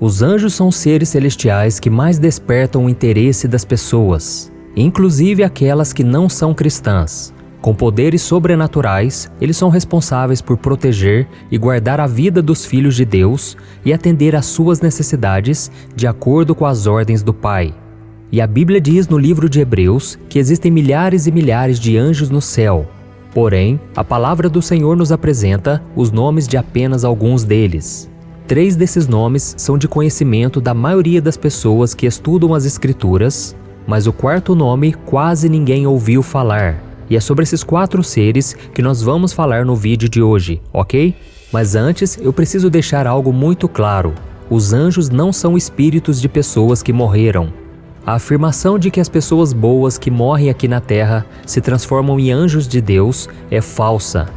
Os anjos são os seres celestiais que mais despertam o interesse das pessoas, inclusive aquelas que não são cristãs. Com poderes sobrenaturais, eles são responsáveis por proteger e guardar a vida dos filhos de Deus e atender às suas necessidades de acordo com as ordens do Pai. E a Bíblia diz no livro de Hebreus que existem milhares e milhares de anjos no céu. Porém, a palavra do Senhor nos apresenta os nomes de apenas alguns deles. 3 desses nomes são de conhecimento da maioria das pessoas que estudam as Escrituras, mas o 4º nome quase ninguém ouviu falar. E é sobre esses 4 seres que nós vamos falar no vídeo de hoje, ok? Mas antes, eu preciso deixar algo muito claro. Os anjos não são espíritos de pessoas que morreram. A afirmação de que as pessoas boas que morrem aqui na Terra se transformam em anjos de Deus é falsa.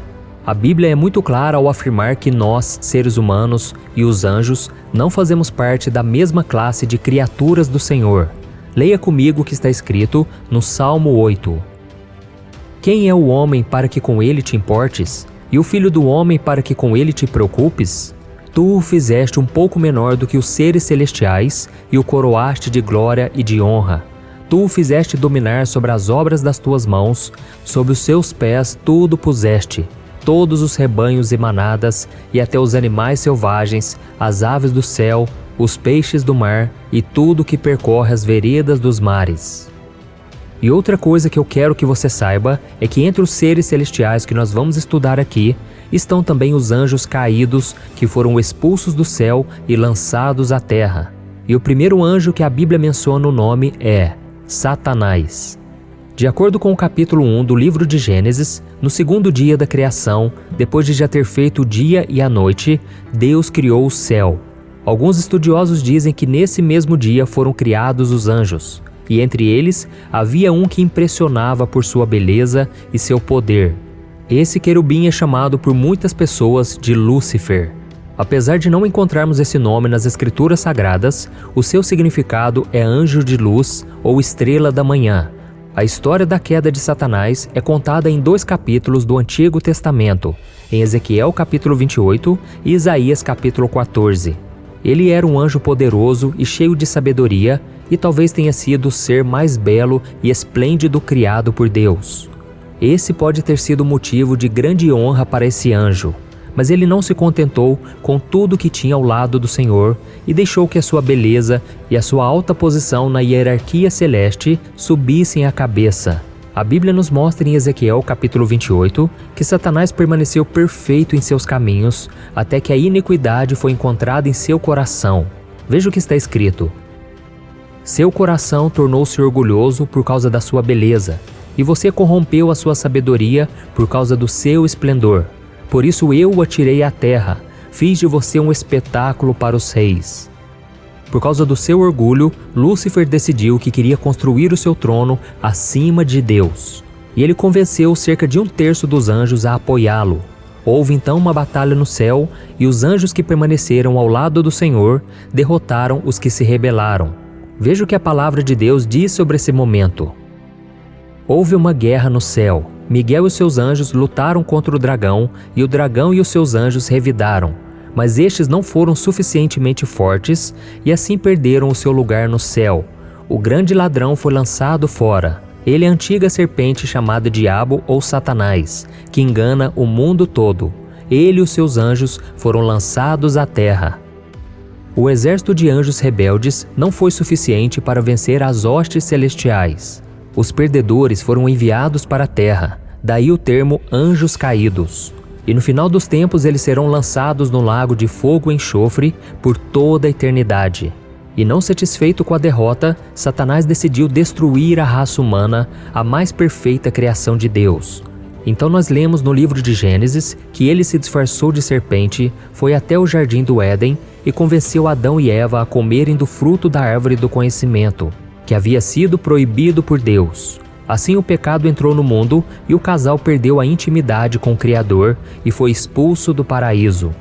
A Bíblia é muito clara ao afirmar que nós, seres humanos, e os anjos não fazemos parte da mesma classe de criaturas do Senhor. Leia comigo o que está escrito no Salmo 8. Quem é o homem para que com ele te importes? E o filho do homem para que com ele te preocupes? Tu o fizeste um pouco menor do que os seres celestiais e o coroaste de glória e de honra. Tu o fizeste dominar sobre as obras das tuas mãos, sob os seus pés tudo puseste. Todos os rebanhos e manadas, e até os animais selvagens, as aves do céu, os peixes do mar e tudo que percorre as veredas dos mares. E outra coisa que eu quero que você saiba é que entre os seres celestiais que nós vamos estudar aqui, estão também os anjos caídos que foram expulsos do céu e lançados à terra. E o primeiro anjo que a Bíblia menciona o nome é Satanás. De acordo com o capítulo 1 do livro de Gênesis, no 2º dia da criação, depois de já ter feito o dia e a noite, Deus criou o céu. Alguns estudiosos dizem que nesse mesmo dia foram criados os anjos, e entre eles havia um que impressionava por sua beleza e seu poder. Esse querubim é chamado por muitas pessoas de Lúcifer. Apesar de não encontrarmos esse nome nas Escrituras Sagradas, o seu significado é anjo de luz ou estrela da manhã. A história da queda de Satanás é contada em 2 capítulos do Antigo Testamento, em Ezequiel capítulo 28 e Isaías capítulo 14. Ele era um anjo poderoso e cheio de sabedoria e talvez tenha sido o ser mais belo e esplêndido criado por Deus. Esse pode ter sido motivo de grande honra para esse anjo, mas ele não se contentou com tudo que tinha ao lado do Senhor e deixou que a sua beleza e a sua alta posição na hierarquia celeste subissem a cabeça. A Bíblia nos mostra em Ezequiel capítulo 28 que Satanás permaneceu perfeito em seus caminhos até que a iniquidade foi encontrada em seu coração. Veja o que está escrito. Seu coração tornou-se orgulhoso por causa da sua beleza, e você corrompeu a sua sabedoria por causa do seu esplendor. Por isso eu o atirei à terra, fiz de você um espetáculo para os reis. Por causa do seu orgulho, Lúcifer decidiu que queria construir o seu trono acima de Deus. E ele convenceu cerca de 1/3 dos anjos a apoiá-lo. Houve então uma batalha no céu, e os anjos que permaneceram ao lado do Senhor derrotaram os que se rebelaram. Veja o que a palavra de Deus diz sobre esse momento. Houve uma guerra no céu. Miguel e seus anjos lutaram contra o dragão e os seus anjos revidaram. Mas estes não foram suficientemente fortes e assim perderam o seu lugar no céu. O grande ladrão foi lançado fora. Ele é a antiga serpente chamada Diabo ou Satanás, que engana o mundo todo. Ele e os seus anjos foram lançados à terra. O exército de anjos rebeldes não foi suficiente para vencer as hostes celestiais. Os perdedores foram enviados para a terra, daí o termo anjos caídos. E no final dos tempos eles serão lançados no lago de fogo e enxofre por toda a eternidade. E não satisfeito com a derrota, Satanás decidiu destruir a raça humana, a mais perfeita criação de Deus. Então nós lemos no livro de Gênesis que ele se disfarçou de serpente, foi até o jardim do Éden e convenceu Adão e Eva a comerem do fruto da árvore do conhecimento, que havia sido proibido por Deus. Assim o pecado entrou no mundo e o casal perdeu a intimidade com o Criador e foi expulso do paraíso.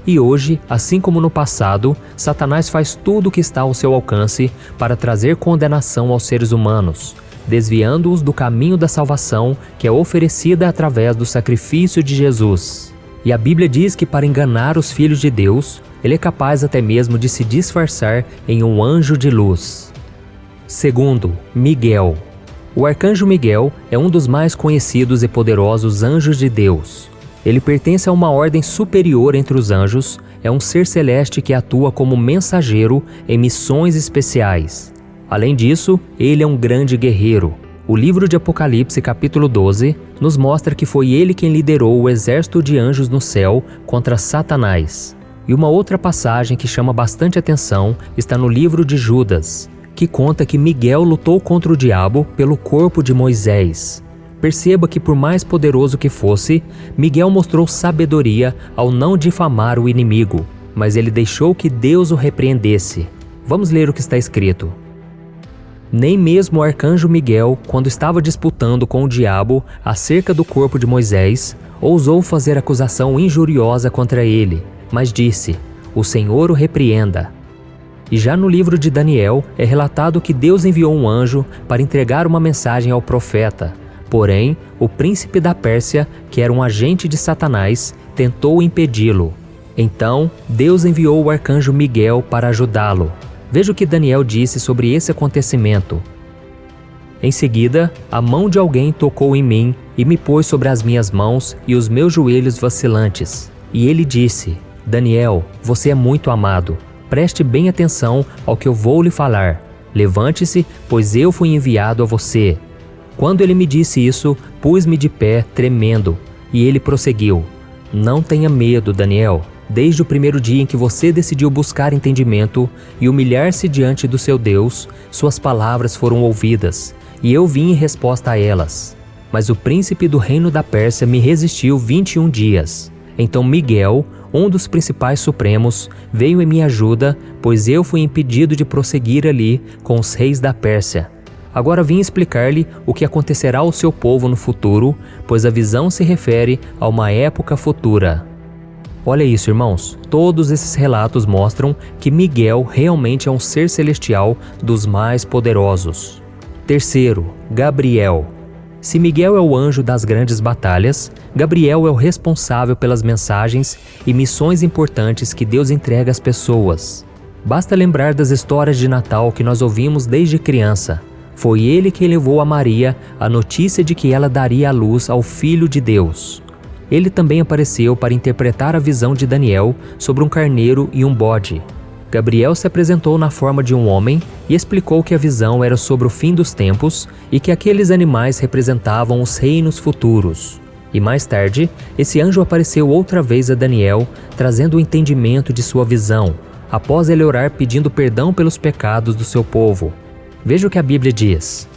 E hoje, assim como no passado, Satanás faz tudo o que está ao seu alcance para trazer condenação aos seres humanos, desviando-os do caminho da salvação que é oferecida através do sacrifício de Jesus. E a Bíblia diz que para enganar os filhos de Deus, ele é capaz até mesmo de se disfarçar em um anjo de luz. Segundo, Miguel. O arcanjo Miguel é um dos mais conhecidos e poderosos anjos de Deus. Ele pertence a uma ordem superior entre os anjos, é um ser celeste que atua como mensageiro em missões especiais. Além disso, ele é um grande guerreiro. O livro de Apocalipse, capítulo 12, nos mostra que foi ele quem liderou o exército de anjos no céu contra Satanás. E uma outra passagem que chama bastante atenção está no livro de Judas, que conta que Miguel lutou contra o diabo pelo corpo de Moisés. Perceba que por mais poderoso que fosse, Miguel mostrou sabedoria ao não difamar o inimigo, mas ele deixou que Deus o repreendesse. Vamos ler o que está escrito. Nem mesmo o arcanjo Miguel, quando estava disputando com o diabo acerca do corpo de Moisés, ousou fazer acusação injuriosa contra ele, mas disse: "O Senhor o repreenda." E já no livro de Daniel é relatado que Deus enviou um anjo para entregar uma mensagem ao profeta. Porém, o príncipe da Pérsia, que era um agente de Satanás, tentou impedi-lo. Então, Deus enviou o arcanjo Miguel para ajudá-lo. Veja o que Daniel disse sobre esse acontecimento. Em seguida, a mão de alguém tocou em mim e me pôs sobre as minhas mãos e os meus joelhos vacilantes. E ele disse: "Daniel, você é muito amado. Preste bem atenção ao que eu vou lhe falar. Levante-se, pois eu fui enviado a você." Quando ele me disse isso, pus-me de pé, tremendo, e ele prosseguiu: "Não tenha medo, Daniel. Desde o primeiro dia em que você decidiu buscar entendimento e humilhar-se diante do seu Deus, suas palavras foram ouvidas, e eu vim em resposta a elas. Mas o príncipe do reino da Pérsia me resistiu 21 dias. Então Miguel, um dos principais supremos, veio em minha ajuda, pois eu fui impedido de prosseguir ali com os reis da Pérsia. Agora vim explicar-lhe o que acontecerá ao seu povo no futuro, pois a visão se refere a uma época futura." Olha isso, irmãos. Todos esses relatos mostram que Miguel realmente é um ser celestial dos mais poderosos. Terceiro, Gabriel. Se Miguel é o anjo das grandes batalhas, Gabriel é o responsável pelas mensagens e missões importantes que Deus entrega às pessoas. Basta lembrar das histórias de Natal que nós ouvimos desde criança. Foi ele que levou a Maria a notícia de que ela daria à luz ao Filho de Deus. Ele também apareceu para interpretar a visão de Daniel sobre um carneiro e um bode. Gabriel se apresentou na forma de um homem e explicou que a visão era sobre o fim dos tempos e que aqueles animais representavam os reinos futuros. E mais tarde, esse anjo apareceu outra vez a Daniel, trazendo o entendimento de sua visão, após ele orar pedindo perdão pelos pecados do seu povo. Veja o que a Bíblia diz.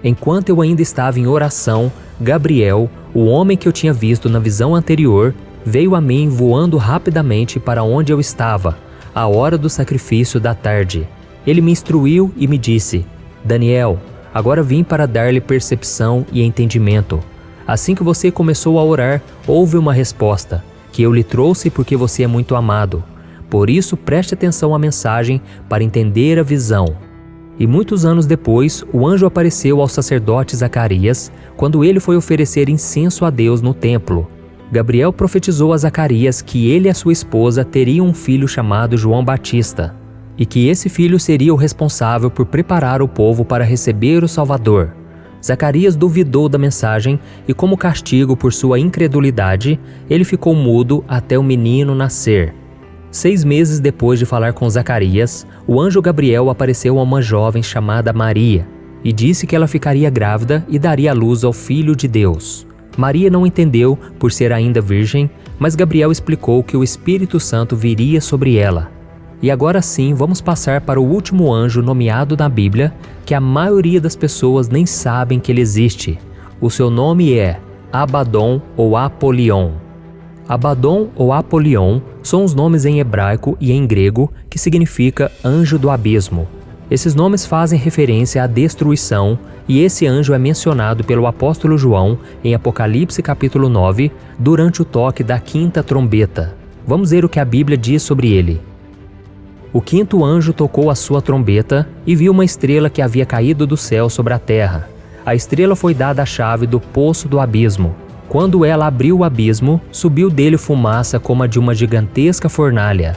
Enquanto eu ainda estava em oração, Gabriel, o homem que eu tinha visto na visão anterior, veio a mim voando rapidamente para onde eu estava, à hora do sacrifício da tarde. Ele me instruiu e me disse: "Daniel, agora vim para dar-lhe percepção e entendimento. Assim que você começou a orar, houve uma resposta, que eu lhe trouxe porque você é muito amado. Por isso, preste atenção à mensagem para entender a visão." E muitos anos depois, o anjo apareceu ao sacerdote Zacarias, quando ele foi oferecer incenso a Deus no templo. Gabriel profetizou a Zacarias que ele e a sua esposa teriam um filho chamado João Batista, e que esse filho seria o responsável por preparar o povo para receber o Salvador. Zacarias duvidou da mensagem e, como castigo por sua incredulidade, ele ficou mudo até o menino nascer. 6 meses depois de falar com Zacarias, o anjo Gabriel apareceu a uma jovem chamada Maria e disse que ela ficaria grávida e daria à luz ao Filho de Deus. Maria não entendeu por ser ainda virgem, mas Gabriel explicou que o Espírito Santo viria sobre ela. E agora sim, vamos passar para o último anjo nomeado na Bíblia, que a maioria das pessoas nem sabem que ele existe. O seu nome é Abaddon ou Apolion. Abaddon ou Apolion são os nomes em hebraico e em grego que significa anjo do abismo. Esses nomes fazem referência à destruição e esse anjo é mencionado pelo apóstolo João em Apocalipse capítulo 9 durante o toque da 5ª trombeta. Vamos ver o que a Bíblia diz sobre ele. O 5º anjo tocou a sua trombeta e viu uma estrela que havia caído do céu sobre a terra. A estrela foi dada a chave do poço do abismo. quando ela abriu o abismo, subiu dele fumaça como a de uma gigantesca fornalha.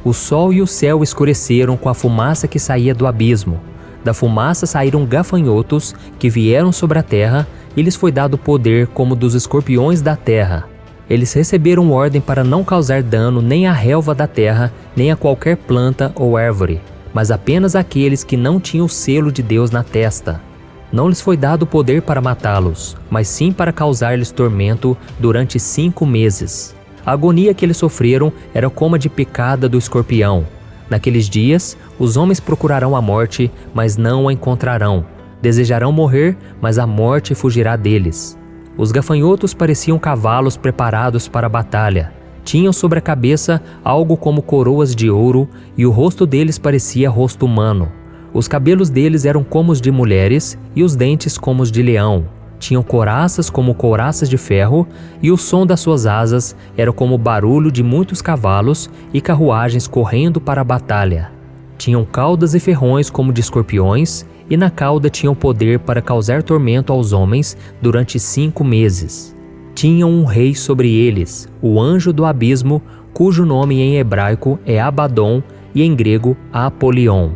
O sol e o céu escureceram com a fumaça que saía do abismo. Da fumaça saíram gafanhotos que vieram sobre a terra e lhes foi dado poder como dos escorpiões da terra. Eles receberam ordem para não causar dano nem à relva da terra, nem a qualquer planta ou árvore, mas apenas àqueles que não tinham o selo de Deus na testa. Não lhes foi dado poder para matá-los, mas sim para causar-lhes tormento durante 5 meses. A agonia que eles sofreram era como a de picada do escorpião. Naqueles dias, os homens procurarão a morte, mas não a encontrarão. Desejarão morrer, mas a morte fugirá deles. Os gafanhotos pareciam cavalos preparados para a batalha. Tinham sobre a cabeça algo como coroas de ouro e o rosto deles parecia rosto humano. Os cabelos deles eram como os de mulheres e os dentes como os de leão. Tinham couraças como couraças de ferro e o som das suas asas era como o barulho de muitos cavalos e carruagens correndo para a batalha. Tinham caudas e ferrões como de escorpiões e na cauda tinham poder para causar tormento aos homens durante 5 meses. Tinham um rei sobre eles, o anjo do abismo, cujo nome em hebraico é Abaddon e em grego Apolion.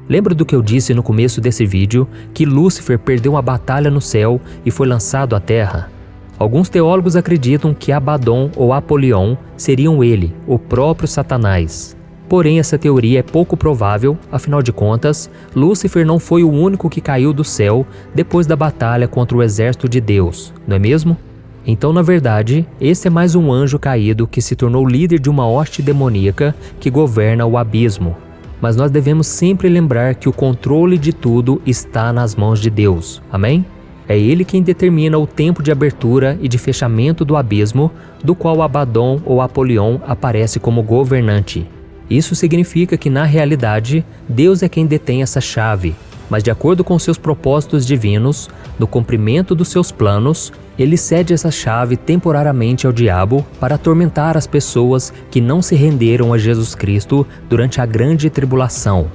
Lembra do que eu disse no começo desse vídeo, que Lúcifer perdeu uma batalha no céu e foi lançado à terra? Alguns teólogos acreditam que Abaddon ou Apolion seriam ele, o próprio Satanás. Porém, essa teoria é pouco provável, afinal de contas, Lúcifer não foi o único que caiu do céu depois da batalha contra o exército de Deus, não é mesmo? Então, na verdade, esse é mais um anjo caído que se tornou líder de uma hoste demoníaca que governa o abismo. Mas nós devemos sempre lembrar que o controle de tudo está nas mãos de Deus. Amém? É Ele quem determina o tempo de abertura e de fechamento do abismo, do qual Abaddon ou Apolion aparece como governante. Isso significa que, na realidade, Deus é quem detém essa chave, mas de acordo com seus propósitos divinos, no cumprimento dos seus planos, Ele cede essa chave temporariamente ao diabo para atormentar as pessoas que não se renderam a Jesus Cristo durante a grande tribulação.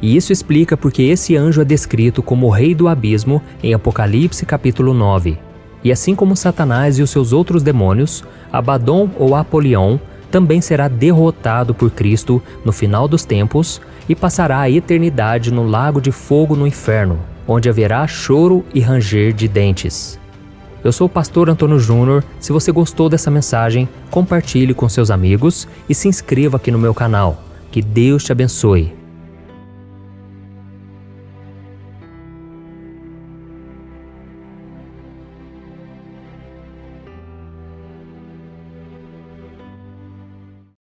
E isso explica porque esse anjo é descrito como o rei do abismo em Apocalipse capítulo 9. E assim como Satanás e os seus outros demônios, Abaddon ou Apolion também será derrotado por Cristo no final dos tempos e passará a eternidade no lago de fogo no inferno, onde haverá choro e ranger de dentes. Eu sou o pastor Antônio Júnior. Se você gostou dessa mensagem, compartilhe com seus amigos e se inscreva aqui no meu canal. Que Deus te abençoe.